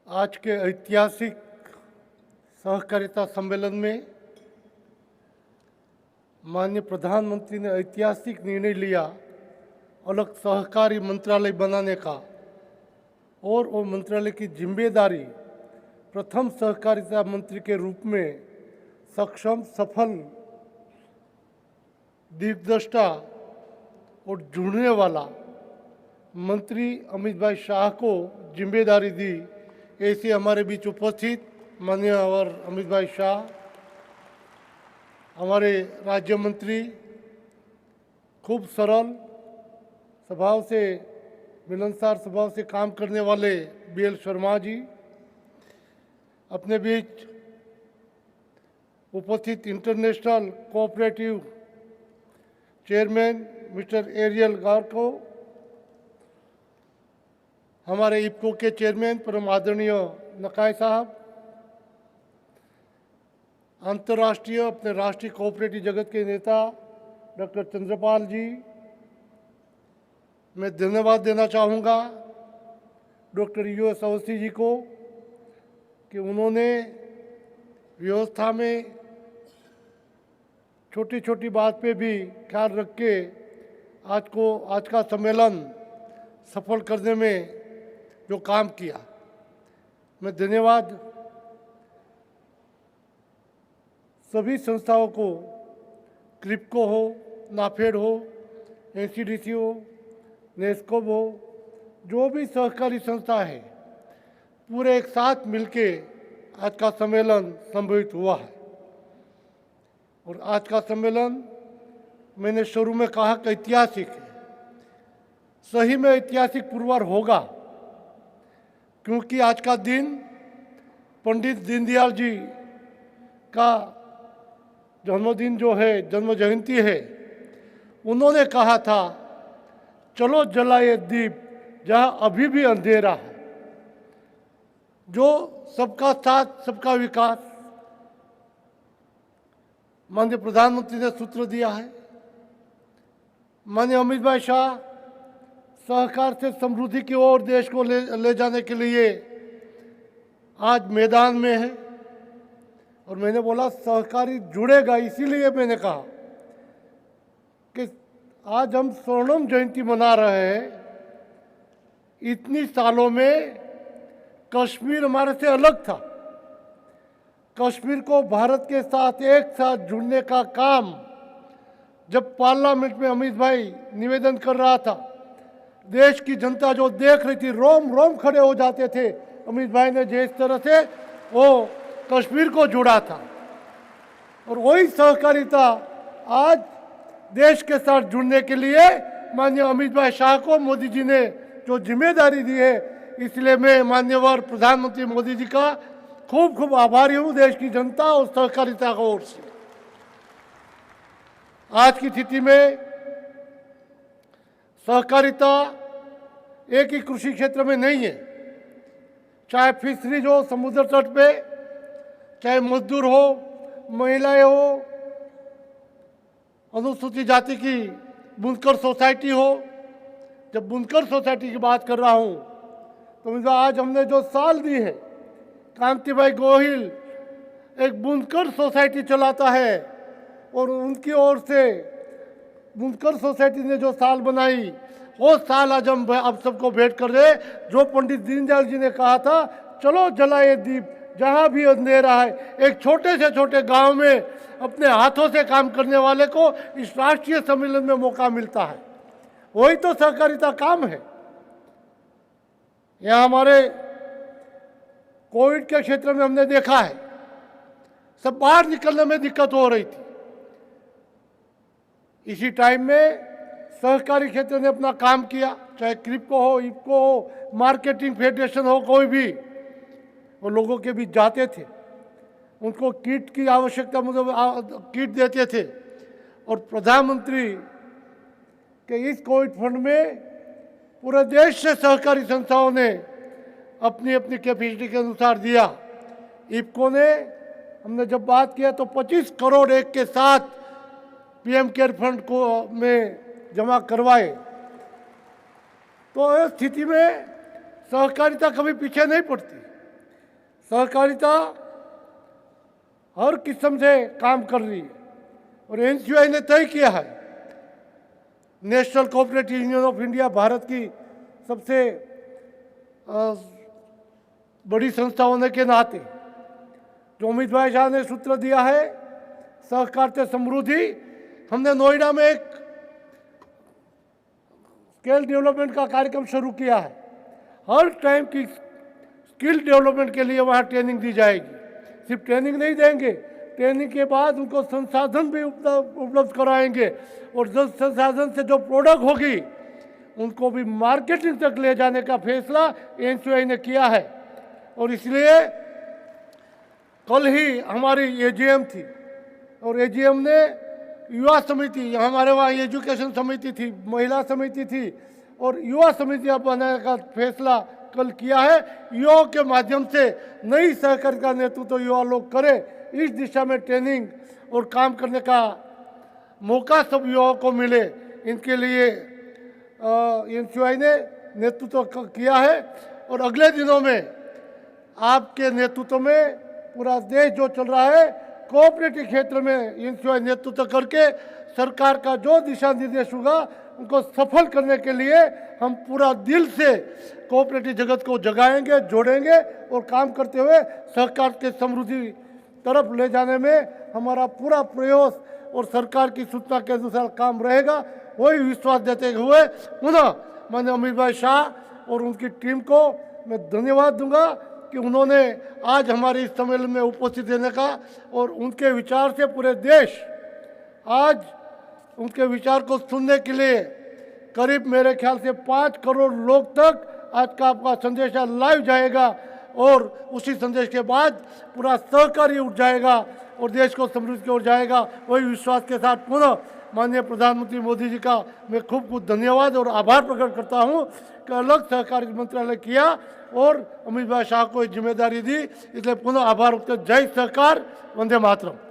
आज के ऐतिहासिक सहकारिता सम्मेलन में माननीय प्रधानमंत्री ने ऐतिहासिक निर्णय लिया अलग सहकारी मंत्रालय बनाने का, और वो मंत्रालय की जिम्मेदारी प्रथम सहकारिता मंत्री के रूप में सक्षम, सफल, दीर्घदृष्टा और जुड़ने वाला मंत्री अमित भाई शाह को जिम्मेदारी दी। ऐसे हमारे बीच उपस्थित माननीय और अमित भाई शाह, हमारे राज्य मंत्री, खूब सरल स्वभाव से, मिलनसार स्वभाव से काम करने वाले BL शर्मा जी, अपने बीच उपस्थित international cooperative chairman mister Ariel Guarco, हमारे इफ्को के चेयरमैन परम आदरणीय नकाय साहब, अंतर्राष्ट्रीय अपने राष्ट्रीय कोऑपरेटिव जगत के नेता डॉक्टर चंद्रपाल जी, मैं धन्यवाद देना चाहूँगा डॉक्टर US अवस्थी जी को कि उन्होंने व्यवस्था में छोटी छोटी बात पे भी ख्याल रख के आज का सम्मेलन सफल करने में जो काम किया। मैं धन्यवाद सभी संस्थाओं को, क्रिप्को हो, नाफेड हो, NCDC हो, नेस्कोम हो, जो भी सहकारी संस्था है, पूरे एक साथ मिलके आज का सम्मेलन संभवित हुआ है। और आज का सम्मेलन मैंने शुरू में कहा कि ऐतिहासिक है, सही में ऐतिहासिक पुरस्कार होगा, क्योंकि आज का दिन पंडित दीनदयाल जी का जन्मदिन जो है, जन्म जयंती है। उन्होंने कहा था, चलो जलाए दीप जहाँ अभी भी अंधेरा है। जो सबका साथ सबका विकास माननीय प्रधानमंत्री ने सूत्र दिया है। माननीय अमित भाई शाह सहकार से समृद्धि की ओर देश को ले जाने के लिए आज मैदान में है। और मैंने बोला सहकारी जुड़ेगा, इसीलिए मैंने कहा कि आज हम स्वर्णिम जयंती मना रहे हैं। इतनी सालों में कश्मीर हमारे से अलग था। कश्मीर को भारत के साथ एक साथ जुड़ने का काम जब पार्लियामेंट में अमित भाई निवेदन कर रहा था, देश की जनता जो देख रही थी, रोम रोम खड़े हो जाते थे। अमित भाई ने जिस तरह से वो कश्मीर को जुड़ा था, और वही सहकारिता आज देश के साथ जुड़ने के लिए माननीय अमित भाई शाह को मोदी जी ने जो जिम्मेदारी दी है, इसलिए मैं माननीय प्रधानमंत्री मोदी जी का खूब खूब आभारी हूँ, देश की जनता और सहकारिता की ओर से। आज की स्थिति में सहकारिता एक ही कृषि क्षेत्र में नहीं है, चाहे फिशरीज हो समुद्र तट पे, चाहे मजदूर हो, महिलाएं हो, अनुसूचित जाति की बुनकर सोसाइटी हो। जब बुनकर सोसाइटी की बात कर रहा हूं तो आज हमने जो साल दी है, कांति भाई गोहिल एक बुनकर सोसाइटी चलाता है, और उनकी ओर से बुनकर सोसाइटी ने जो साल बनाई, वो साल आज हम आप सबको भेंट कर रहे। जो पंडित दीनदयाल जी ने कहा था, चलो जलाए दीप जहाँ भी अंधेरा है, एक छोटे से छोटे गांव में अपने हाथों से काम करने वाले को इस राष्ट्रीय सम्मेलन में मौका मिलता है। वही तो सहकारिता काम है। यहाँ हमारे कोविड के क्षेत्र में हमने देखा है, सब बाहर निकलने में दिक्कत हो रही थी। इसी टाइम में सहकारी क्षेत्र ने अपना काम किया, चाहे क्रिप्को हो, इफ्को हो, मार्केटिंग फेडरेशन हो, कोई भी, वो लोगों के बीच जाते थे, उनको किट की आवश्यकता मतलब किट देते थे। और प्रधानमंत्री के इस कोविड फंड में पूरे देश से सहकारी संस्थाओं ने अपनी अपनी कैपेसिटी के अनुसार दिया। इफ्को ने, हमने जब बात किया तो 25 करोड़ एक के साथ PM केयर फंड को में जमा करवाए। तो इस स्थिति में सहकारिता कभी पीछे नहीं पड़ती। सहकारिता हर किस्म से काम कर रही है और एनसीयूआई ने तय किया है, national cooperative union of India Bharat की सबसे बड़ी संस्था होने के नाते जो अमित भाई शाह ने सूत्र दिया है सहकारिता समृद्धि, हमने नोएडा में एक स्किल डेवलपमेंट का कार्यक्रम शुरू किया है। हर टाइम की स्किल डेवलपमेंट के लिए वहाँ ट्रेनिंग दी जाएगी। सिर्फ ट्रेनिंग नहीं देंगे, ट्रेनिंग के बाद उनको संसाधन भी उपलब्ध कराएंगे और जो संसाधन से जो प्रोडक्ट होगी उनको भी मार्केटिंग तक ले जाने का फैसला एनसीयूआई ने किया है। और इसलिए कल ही हमारी एजीएम थी और एजीएम ने युवा समिति, हमारे वहाँ एजुकेशन समिति थी, महिला समिति थी और युवा समितियाँ बनाने का फैसला कल किया है। युवाओं के माध्यम से नई सहकारी का नेतृत्व युवा लोग करें, इस दिशा में ट्रेनिंग और काम करने का मौका सब युवाओं को मिले, इनके लिए एनसीयूआई ने नेतृत्व किया है। और अगले दिनों में आपके नेतृत्व में पूरा देश जो चल रहा है कोऑपरेटिव क्षेत्र में एनसीयूआई नेतृत्व करके सरकार का जो दिशा निर्देश होगा उनको सफल करने के लिए हम पूरा दिल से कोऑपरेटिव जगत को जगाएंगे, जोड़ेंगे और काम करते हुए सहकार के समृद्धि तरफ ले जाने में हमारा पूरा प्रयास और सरकार की सूचना के अनुसार काम रहेगा। वही विश्वास देते हुए पुनः मैंने अमित भाई शाह और उनकी टीम को मैं धन्यवाद दूंगा कि उन्होंने आज हमारे इस सम्मेलन में उपस्थित देने का और उनके विचार से पूरे देश आज उनके विचार को सुनने के लिए करीब मेरे ख्याल से 5 करोड़ लोग तक आज का आपका संदेश लाइव जाएगा और उसी संदेश के बाद पूरा सहकारी उठ जाएगा और देश को समृद्धि की ओर जाएगा। वही विश्वास के साथ पुनः माननीय प्रधानमंत्री मोदी जी का मैं खूब धन्यवाद और आभार प्रकट करता हूं कि अलग सहकारी मंत्रालय किया और अमित भाई शाह को जिम्मेदारी दी, इसलिए पुनः आभार। जय सहकार, वंदे मातरम।